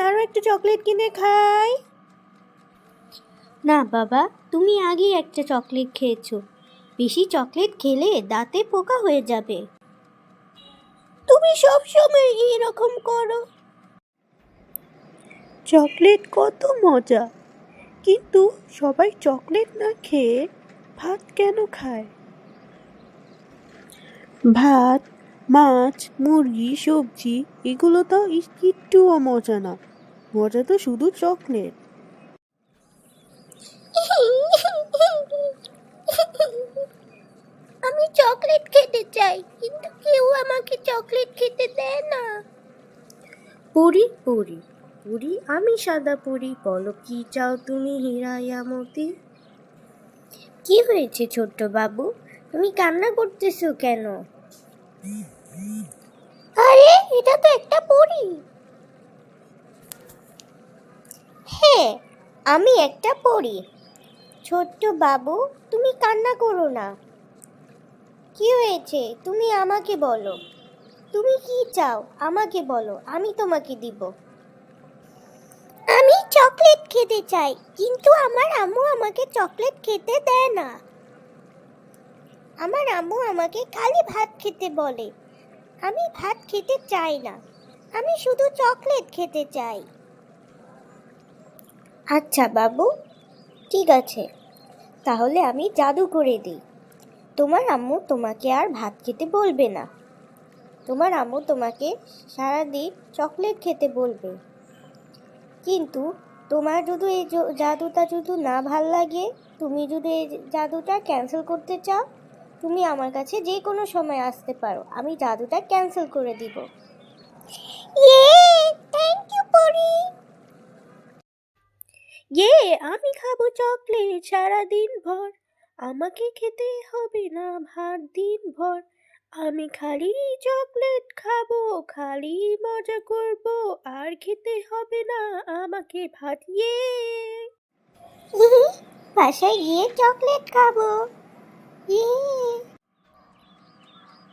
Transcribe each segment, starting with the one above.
আরও একটা চকলেট কিনে খাই। না বাবা, তুমি আগেই একটা চকলেট খেয়েছো। বেশি চকলেট খেলে দাঁতে পোকা হয়ে যাবে। তুমি সব সময় এরকম করো। চকলেট কত মজা, কিন্তু সবাই চকলেট না খেয়ে ভাত কেন খায়? ভাত, মাছ, মুরগি, সবজি এগুলো তো একটুও মজা না। মজা তো শুধু চকলেট। আমি চকলেট খেতে চাই, কিন্তু কেউ আমাকে চকলেট খেতে দেয় না। পরি পরি পরি, আমি সাদা পরি, বলো কি চাও তুমি হীরায়ামতি? কি হয়েছে ছোট্ট বাবু, তুমি কান্না করতেছো কেন? আরে এটা তো একটা পরী। হ্যাঁ, আমি একটা পরী। ছোট্ট বাবু, তুমি কান্না করো না। কি হয়েছে তুমি আমাকে বলো। তুমি কি চাও আমাকে বলো, আমি তোমাকে দিব। আমি চকলেট খেতে চাই, কিন্তু আমার আম্মু আমাকে চকলেট খেতে দেয় না। আমার আম্মু আমাকে খালি ভাত খেতে বলে। আমি ভাত খেতে চাই না, আমি শুধু চকলেট খেতে চাই। আচ্ছা বাবু, ঠিক আছে, তাহলে আমি জাদু করে দিই। তোমার আম্মু তোমাকে আর ভাত খেতে বলবে না। তোমার আম্মু তোমাকে সারাদিন চকলেট খেতে বলবে। কিন্তু তোমার যদি এই জাদুটা যদি না ভাল লাগে, তুমি যদি এই জাদুটা ক্যান্সেল করতে চাও, তুমি আমার কাছে যে কোনো সময় আসতে পারো, আমি জাদুটা ক্যান্সেল করে দিব। থ্যাংক ইউ পরি। আমি খাবো চকলেট সারাদিন ভর, আমাকে খেতে হবে না ভাত দিন ভর। আমি খালি চকলেট খাবো, খালি মজা করব, আর খেতে হবে না আমাকে ভাত। বাসায় গিয়ে চকলেট খাবো।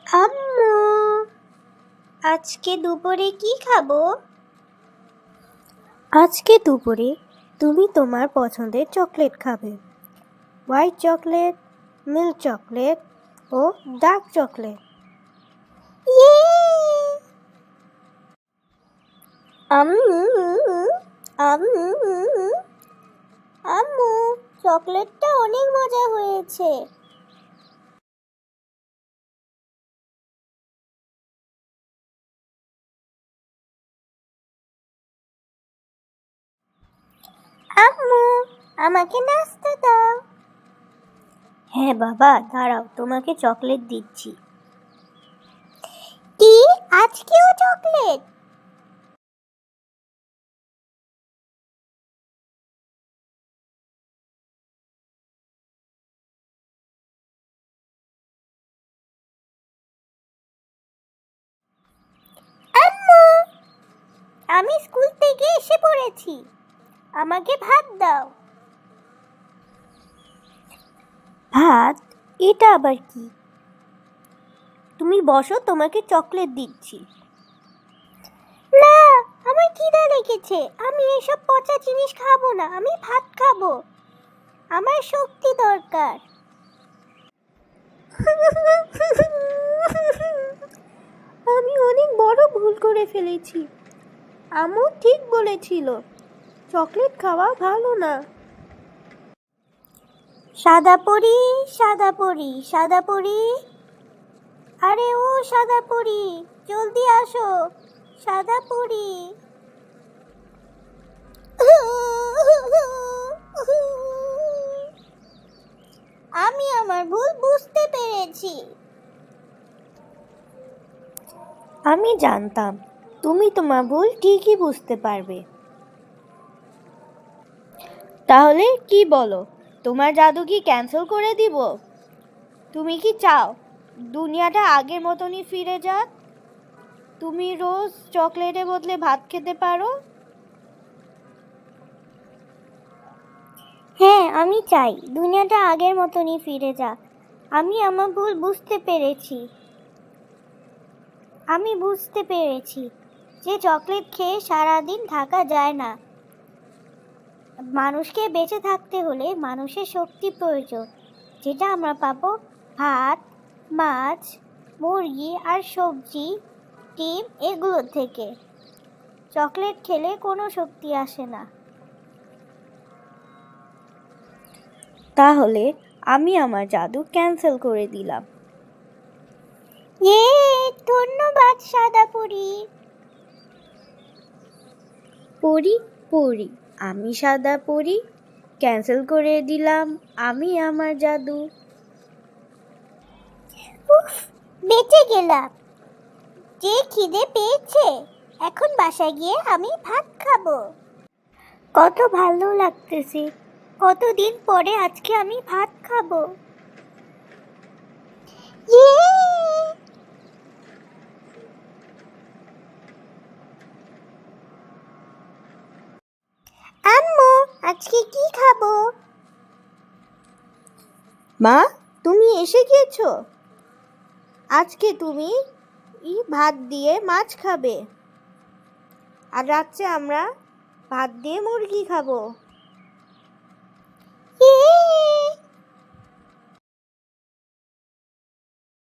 আম্মু, আজকে দুপুরে কি খাবো? আজকে দুপুরে তুমি তোমার পছন্দের চকলেট খাবে। হোয়াইট চকলেট, মিল্ক চকলেট ও ডার্ক চকলেট। আম্মু, আম্মু, আম্মু, চকলেটটা অনেক মজা হয়েছে। আম্মু, আমাকে নাস্তা দাও। হ্যাঁ বাবা, দাঁড়াও, তোমাকে চকলেট দিচ্ছি। কি, আজকেও চকলেট? আম্মু, আমি স্কুল থেকে এসে পড়েছি, আমাকে ভাত দাও। ভাত? এটা আবার কি? তুমি বসো, তোমাকে চকলেট দিচ্ছি। না, আমার খিদা লেগেছে, আমি এসব পচা জিনিস খাবো না, আমি ভাত খাবো। আমার শক্তি দরকার। আমি অনেক বড় ভুল করে ফেলেছি। আম্মু ঠিক বলেছিল, চকলেট খাওয়া ভালো না। সাদা পরি, সাদা পরি, সাদা পরি, আরে ও সাদা পরি, জলদি আসো, সাদা পরি। আমি আমার ভুল বুঝতে পেরেছি। আমি জানতাম তুমি তোমার ভুল ঠিকই বুঝতে পারবে। তাহলে কি বলো, তোমার জাদু কি ক্যান্সেল করে দিব? তুমি কি চাও দুনিয়াটা আগের মতনই ফিরে যাক? তুমি রোজ চকলেটের বদলে ভাত খেতে পারো? হ্যাঁ, আমি চাই দুনিয়াটা আগের মতনই ফিরে যাক। আমি আমার ভুল বুঝতে পেরেছি। আমি বুঝতে পেরেছি। যে চকলেট খেয়ে সারাদিন থাকা যায় না। মানুষকে বেঁচে থাকতে হলে মানুষের শক্তি প্রয়োজন, যেটা আমরা পাবো ভাত, মাছ, মুরগি আর সবজি, ডিম এগুলো থেকে। চকলেট খেলে কোনো শক্তি আসে না। তাহলে আমি আমার জাদু ক্যান্সেল করে দিলাম। ধন্যবাদ সাদা পরি। পরি পরি, আমি সাদা পরি, ক্যান্সেল করে দিলাম আমি আমার জাদু। উফ, বেঁচে গেলাম। যে খিদে পেয়েছে, এখন বাসায় গিয়ে আমি ভাত খাবো। কত ভালো লাগতেছে, কতদিন পরে আজকে আমি ভাত খাবো। আম্মু, আজকে কি খাবো? মা, তুমি এসে গিয়েছো? আজকে তুমি ভাত দিয়ে মাছ খাবে, আর রাত্রে আমরা ভাত দিয়ে মুরগি খাবো।